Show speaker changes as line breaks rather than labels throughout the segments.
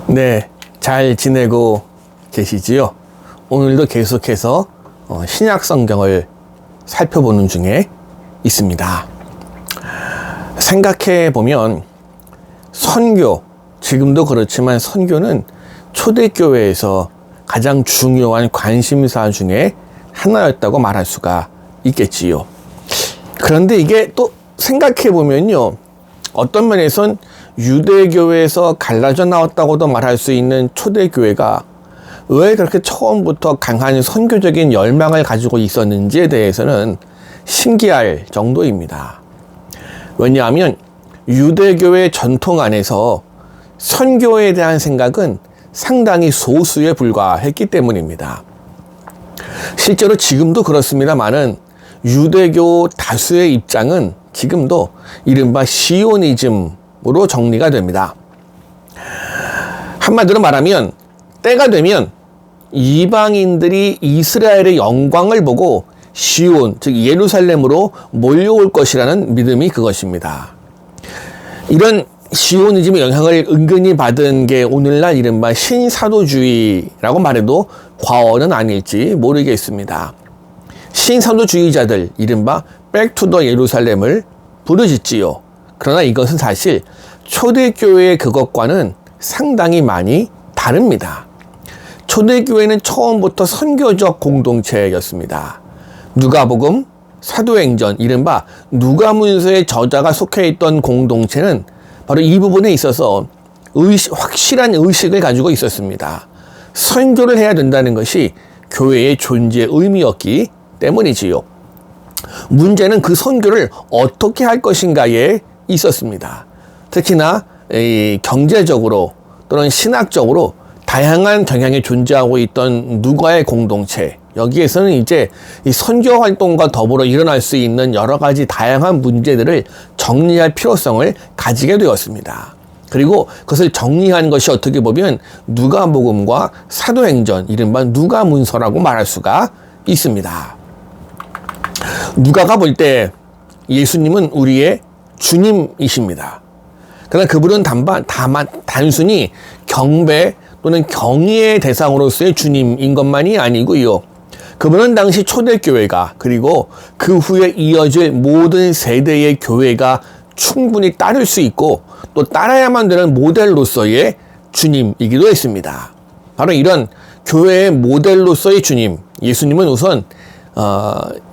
네, 잘 지내고 계시지요? 오늘도 계속해서 신약 성경을 살펴보는 중에 있습니다. 생각해 보면 선교, 지금도 그렇지만 선교는 초대교회에서 가장 중요한 관심사 중에 하나였다고 말할 수가 있겠지요. 그런데 이게 또 생각해 보면요, 어떤 면에선 유대교회에서 갈라져 나왔다고도 말할 수 있는 초대교회가 왜 그렇게 처음부터 강한 선교적인 열망을 가지고 있었는지에 대해서는 신기할 정도입니다. 왜냐하면 유대교회 전통 안에서 선교에 대한 생각은 상당히 소수에 불과했기 때문입니다. 실제로 지금도 그렇습니다만은 유대교 다수의 입장은 지금도 이른바 시오니즘으로 정리가 됩니다. 한마디로 말하면 때가 되면 이방인들이 이스라엘의 영광을 보고 시온, 즉 예루살렘으로 몰려올 것이라는 믿음이 그것입니다. 이런 시오니즘의 영향을 은근히 받은 게 오늘날 이른바 신사도주의라고 말해도 과언은 아닐지 모르겠습니다. 신사도주의자들, 이른바 백투더 예루살렘을 부르짖지요. 그러나 이것은 사실 초대교회의 그것과는 상당히 많이 다릅니다. 초대교회는 처음부터 선교적 공동체였습니다. 누가복음, 사도행전, 이른바 누가문서의 저자가 속해 있던 공동체는 바로 이 부분에 있어서 확실한 의식을 가지고 있었습니다. 선교를 해야 된다는 것이 교회의 존재의 의미였기 때문이지요. 문제는 그 선교를 어떻게 할 것인가에 있었습니다. 특히나 경제적으로 또는 신학적으로 다양한 경향이 존재하고 있던 누가의 공동체, 여기에서는 이제 이 선교 활동과 더불어 일어날 수 있는 여러 가지 다양한 문제들을 정리할 필요성을 가지게 되었습니다. 그리고 그것을 정리한 것이 어떻게 보면 누가복음과 사도행전, 이른바 누가문서라고 말할 수가 있습니다. 누가가 볼 때 예수님은 우리의 주님이십니다. 그러나 그분은 다만 단순히 경배 또는 경의의 대상으로서의 주님인 것만이 아니고요. 그분은 당시 초대교회가 그리고 그 후에 이어질 모든 세대의 교회가 충분히 따를 수 있고 또 따라야만 되는 모델로서의 주님이기도 했습니다. 바로 이런 교회의 모델로서의 주님, 예수님은 우선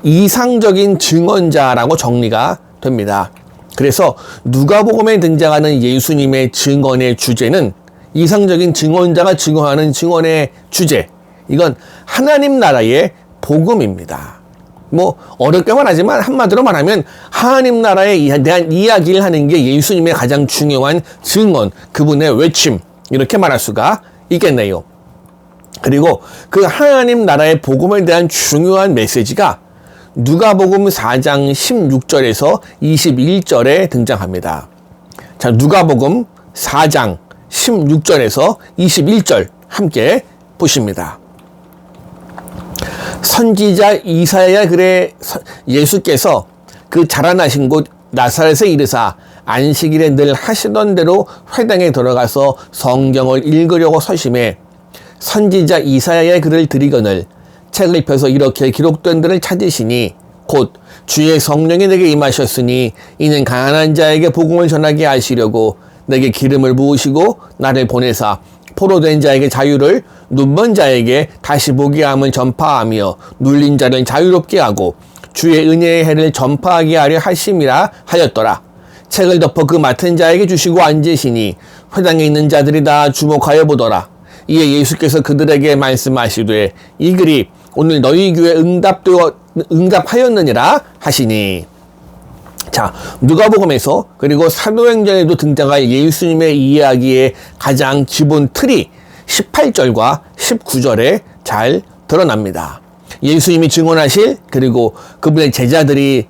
이상적인 증언자라고 정리가 됩니다. 그래서 누가복음에 등장하는 예수님의 증언의 주제는 이상적인 증언자가 증언하는 증언의 주제, 이건 하나님 나라의 복음입니다. 뭐 어렵게 말하지만 한마디로 말하면 하나님 나라에 대한 이야기를 하는 게 예수님의 가장 중요한 증언, 그분의 외침, 이렇게 말할 수가 있겠네요. 그리고 그 하나님 나라의 복음에 대한 중요한 메시지가 누가복음 4장 16절에서 21절에 등장합니다. 자, 누가복음 4장 16절에서 21절 함께 보십니다. 선지자 이사야의 글에 예수께서 그 자라나신 곳 나사렛에 이르사 안식일에 늘 하시던 대로 회당에 들어가서 성경을 읽으려고 서심해 선지자 이사야의 글을 들이거늘 책을 펴서 이렇게 기록된 데를 찾으시니 곧 주의 성령이 내게 임하셨으니 이는 가난한 자에게 복음을 전하게 하시려고 내게 기름을 부으시고 나를 보내사 포로된 자에게 자유를, 눈먼 자에게 다시 보게 함을 전파하며 눌린 자를 자유롭게 하고 주의 은혜의 해를 전파하게 하려 하심이라 하였더라. 책을 덮어 그 맡은 자에게 주시고 앉으시니 회당에 있는 자들이 다 주목하여 보더라. 이에 예수께서 그들에게 말씀하시되 이 글이 오늘 너희 귀에 응답하였느니라 하시니. 자, 누가복음에서 그리고 사도행전에도 등장할 예수님의 이야기의 가장 기본 틀이 18절과 19절에 잘 드러납니다. 예수님이 증언하실, 그리고 그분의 제자들이,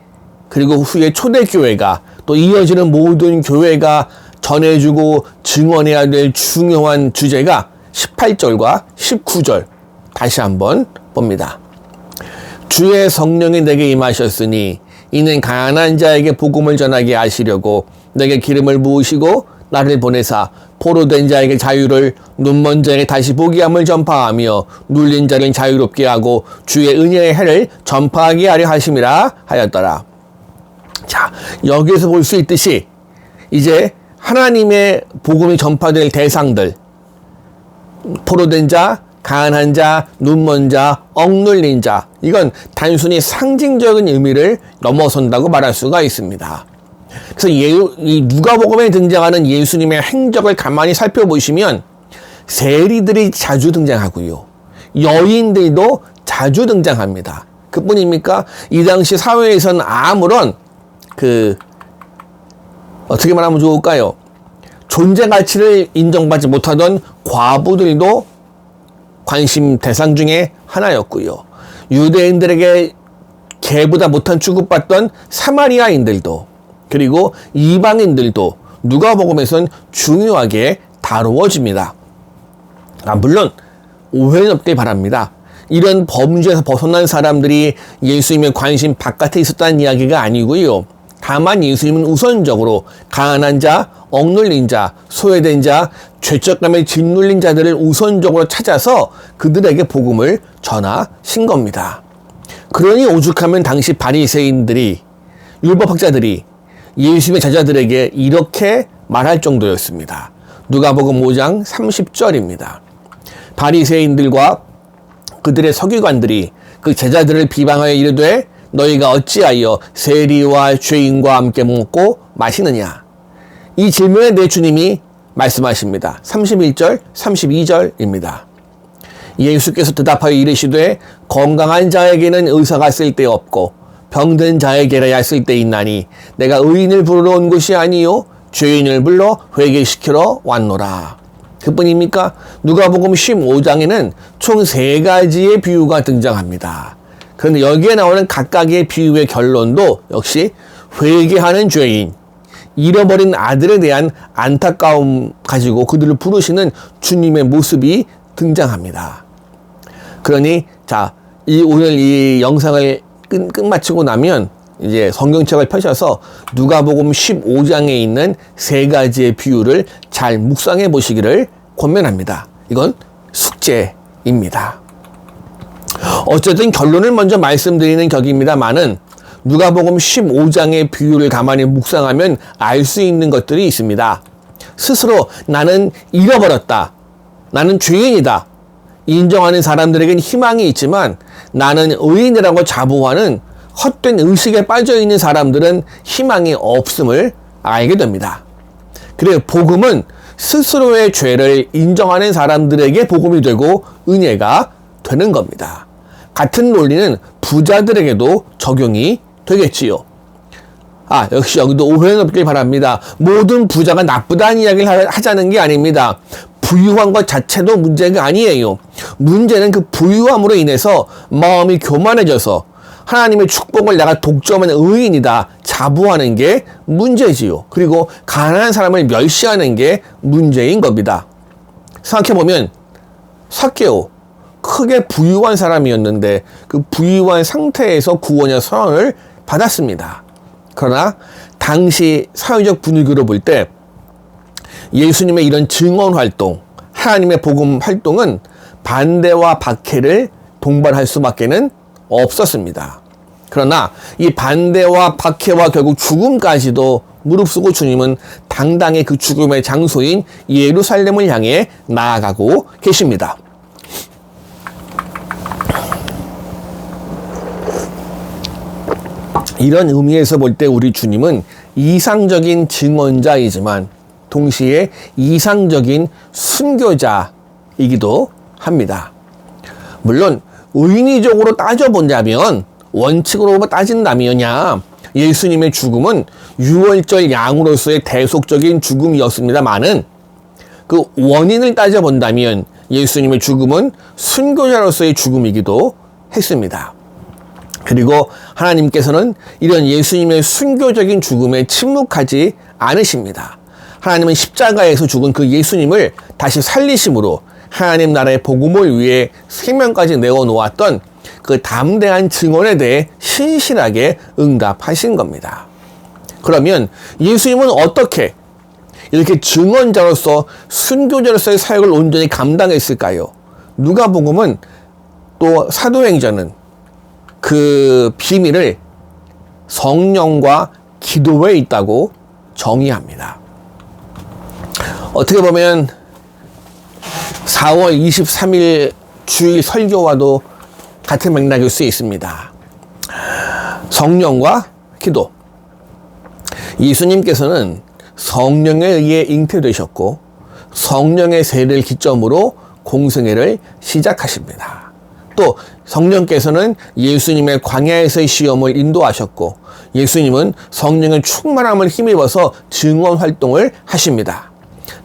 그리고 후에 초대교회가 또 이어지는 모든 교회가 전해주고 증언해야 될 중요한 주제가 18절과 19절 다시 한번 봅니다. 주의 성령이 내게 임하셨으니 이는 가난한 자에게 복음을 전하게 하시려고 내게 기름을 부으시고 나를 보내사 포로된 자에게 자유를, 눈먼 자에게 다시 보게 함을 전파하며 눌린 자를 자유롭게 하고 주의 은혜의 해를 전파하게 하려 하심이라 하였더라. 자, 여기에서 볼 수 있듯이 이제 하나님의 복음이 전파될 대상들, 포로된 자, 가난한 자, 눈먼 자, 억눌린 자, 이건 단순히 상징적인 의미를 넘어선다고 말할 수가 있습니다. 그래서 이 누가복음에 등장하는 예수님의 행적을 가만히 살펴보시면 세리들이 자주 등장하고요, 여인들도 자주 등장합니다. 그뿐입니까? 이 당시 사회에서는 아무런 어떻게 말하면 좋을까요? 존재 가치를 인정받지 못하던 과부들도 관심 대상 중에 하나였고요. 유대인들에게 개보다 못한 취급받던 사마리아인들도, 그리고 이방인들도 누가복음에선 중요하게 다루어집니다. 물론 오해는 없길 바랍니다. 이런 범죄에서 벗어난 사람들이 예수님의 관심 바깥에 있었다는 이야기가 아니고요. 다만 예수님은 우선적으로 가난한 자, 억눌린 자, 소외된 자, 죄책감에 짓눌린 자들을 우선적으로 찾아서 그들에게 복음을 전하신 겁니다. 그러니 오죽하면 당시 바리새인들이, 율법학자들이 예수님의 제자들에게 이렇게 말할 정도였습니다. 누가복음 5장 30절입니다. 바리새인들과 그들의 서기관들이 그 제자들을 비방하여 이르되 너희가 어찌하여 세리와 죄인과 함께 먹고 마시느냐. 이 질문에 내 주님이 말씀하십니다. 31절, 32절입니다. 예수께서 대답하여 이르시되 건강한 자에게는 의사가 쓸데없고 병든 자에게라야 쓸데있나니 내가 의인을 부르러 온 것이 아니요 죄인을 불러 회개시키러 왔노라. 그뿐입니까? 누가복음 15장에는 총 3가지의 비유가 등장합니다. 그런데 여기에 나오는 각각의 비유의 결론도 역시 회개하는 죄인, 잃어버린 아들에 대한 안타까움 가지고 그들을 부르시는 주님의 모습이 등장합니다. 그러니 오늘 이 영상을 끝마치고 나면 이제 성경책을 펴셔서 누가복음 15장에 있는 3가지의 비유를 잘 묵상해 보시기를 권면합니다. 이건 숙제입니다. 어쨌든 결론을 먼저 말씀드리는 격입니다만은 누가복음 15장의 비유를 가만히 묵상하면 알 수 있는 것들이 있습니다. 스스로 나는 잃어버렸다, 나는 죄인이다 인정하는 사람들에겐 희망이 있지만 나는 의인이라고 자부하는 헛된 의식에 빠져있는 사람들은 희망이 없음을 알게 됩니다. 그래서 복음은 스스로의 죄를 인정하는 사람들에게 복음이 되고 은혜가 되는 겁니다. 같은 논리는 부자들에게도 적용이 되겠지요. 역시 여기도 오해는 없길 바랍니다. 모든 부자가 나쁘다는 이야기를 하자는 게 아닙니다. 부유한 것 자체도 문제가 아니에요. 문제는 그 부유함으로 인해서 마음이 교만해져서 하나님의 축복을 내가 독점하는 의인이다 자부하는 게 문제지요. 그리고 가난한 사람을 멸시하는 게 문제인 겁니다. 생각해보면 삭개오, 크게 부유한 사람이었는데 그 부유한 상태에서 구원의 선언을 받았습니다. 그러나 당시 사회적 분위기로 볼 때 예수님의 이런 증언 활동, 하나님의 복음 활동은 반대와 박해를 동반할 수밖에는 없었습니다. 그러나 이 반대와 박해와 결국 죽음까지도 무릅쓰고 주님은 당당히 그 죽음의 장소인 예루살렘을 향해 나아가고 계십니다. 이런 의미에서 볼 때 우리 주님은 이상적인 증언자이지만 동시에 이상적인 순교자이기도 합니다. 물론 의인의적으로 따져본다면, 원칙으로 따진다면야 예수님의 죽음은 유월절 양으로서의 대속적인 죽음이었습니다마는 그 원인을 따져본다면 예수님의 죽음은 순교자로서의 죽음이기도 했습니다. 그리고 하나님께서는 이런 예수님의 순교적인 죽음에 침묵하지 않으십니다. 하나님은 십자가에서 죽은 그 예수님을 다시 살리심으로 하나님 나라의 복음을 위해 생명까지 내어놓았던 그 담대한 증언에 대해 신실하게 응답하신 겁니다. 그러면 예수님은 어떻게 이렇게 증언자로서 순교자로서의 사역을 온전히 감당했을까요? 누가복음은 또 사도행전은 그 비밀을 성령과 기도에 있다고 정의합니다. 어떻게 보면 4월 23일 주일 설교와도 같은 맥락일 수 있습니다. 성령과 기도. 예수님께서는 성령에 의해 잉태되셨고 성령의 세례를 기점으로 공생애를 시작하십니다. 또 성령께서는 예수님의 광야에서의 시험을 인도하셨고 예수님은 성령의 충만함을 힘입어서 증언 활동을 하십니다.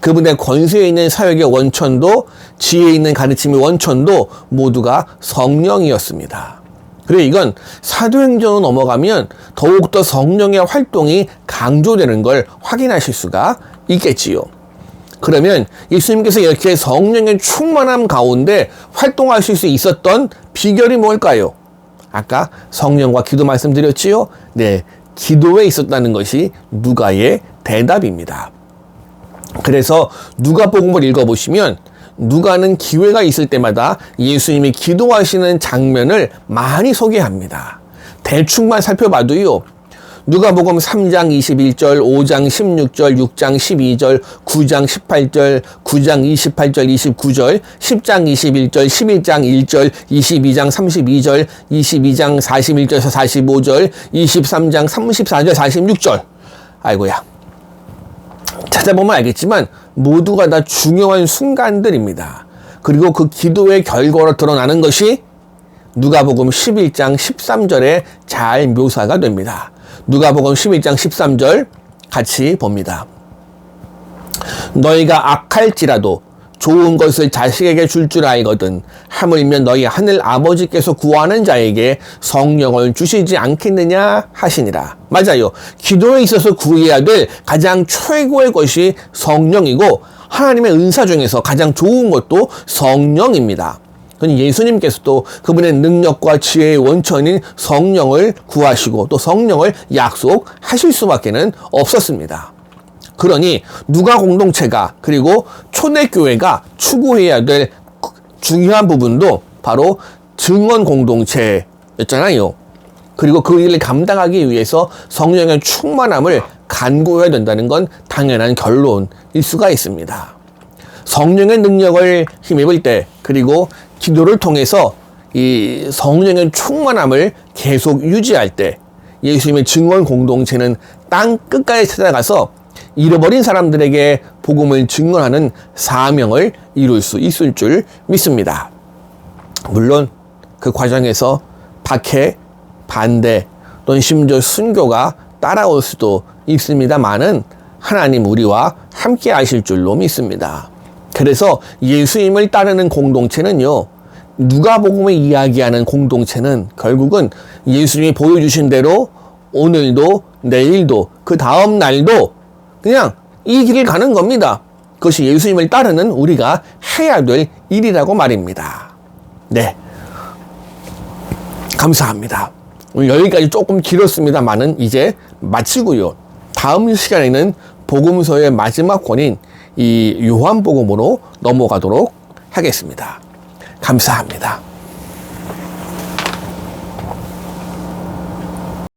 그분의 권세에 있는 사역의 원천도 지혜에 있는 가르침의 원천도 모두가 성령이었습니다. 그리고 이건 사도행전으로 넘어가면 더욱더 성령의 활동이 강조되는 걸 확인하실 수가 있겠지요. 그러면 예수님께서 이렇게 성령의 충만함 가운데 활동하실 수 있었던 비결이 뭘까요? 아까 성령과 기도 말씀드렸지요? 네, 기도에 있었다는 것이 누가의 대답입니다. 그래서 누가복음을 읽어보시면 누가는 기회가 있을 때마다 예수님이 기도하시는 장면을 많이 소개합니다. 대충만 살펴봐도요. 누가복음 3장 21절, 5장 16절, 6장 12절, 9장 18절, 9장 28절, 29절, 10장 21절, 11장 1절, 22장 32절, 22장 41절에서 45절, 23장 34절, 46절. 아이고야. 찾아보면 알겠지만 모두가 다 중요한 순간들입니다. 그리고 그 기도의 결과로 드러나는 것이 누가복음 11장 13절에 잘 묘사가 됩니다. 누가복음 11장 13절 같이 봅니다. 너희가 악할지라도 좋은 것을 자식에게 줄 줄 알거든 하물며 너희 하늘 아버지께서 구하는 자에게 성령을 주시지 않겠느냐 하시니라. 맞아요. 기도에 있어서 구해야 될 가장 최고의 것이 성령이고 하나님의 은사 중에서 가장 좋은 것도 성령입니다. 예수님께서도 그분의 능력과 지혜의 원천인 성령을 구하시고 또 성령을 약속하실 수밖에는 없었습니다. 그러니 누가 공동체가 그리고 초대교회가 추구해야 될 중요한 부분도 바로 증언 공동체였잖아요. 그리고 그 일을 감당하기 위해서 성령의 충만함을 간구해야 된다는 건 당연한 결론일 수가 있습니다. 성령의 능력을 힘입을 때 그리고 기도를 통해서 이 성령의 충만함을 계속 유지할 때 예수님의 증언 공동체는 땅 끝까지 찾아가서 잃어버린 사람들에게 복음을 증언하는 사명을 이룰 수 있을 줄 믿습니다. 물론 그 과정에서 박해, 반대 또는 심지어 순교가 따라올 수도 있습니다만은 하나님 우리와 함께 하실 줄로 믿습니다. 그래서 예수님을 따르는 공동체는요, 누가복음을 이야기하는 공동체는 결국은 예수님이 보여주신 대로 오늘도 내일도 그 다음 날도 그냥 이 길을 가는 겁니다. 그것이 예수님을 따르는 우리가 해야 될 일이라고 말입니다. 네, 감사합니다. 오늘 여기까지 조금 길었습니다만은 이제 마치고요. 다음 시간에는 복음서의 마지막 권인 이 요한복음으로 넘어가도록 하겠습니다. 감사합니다.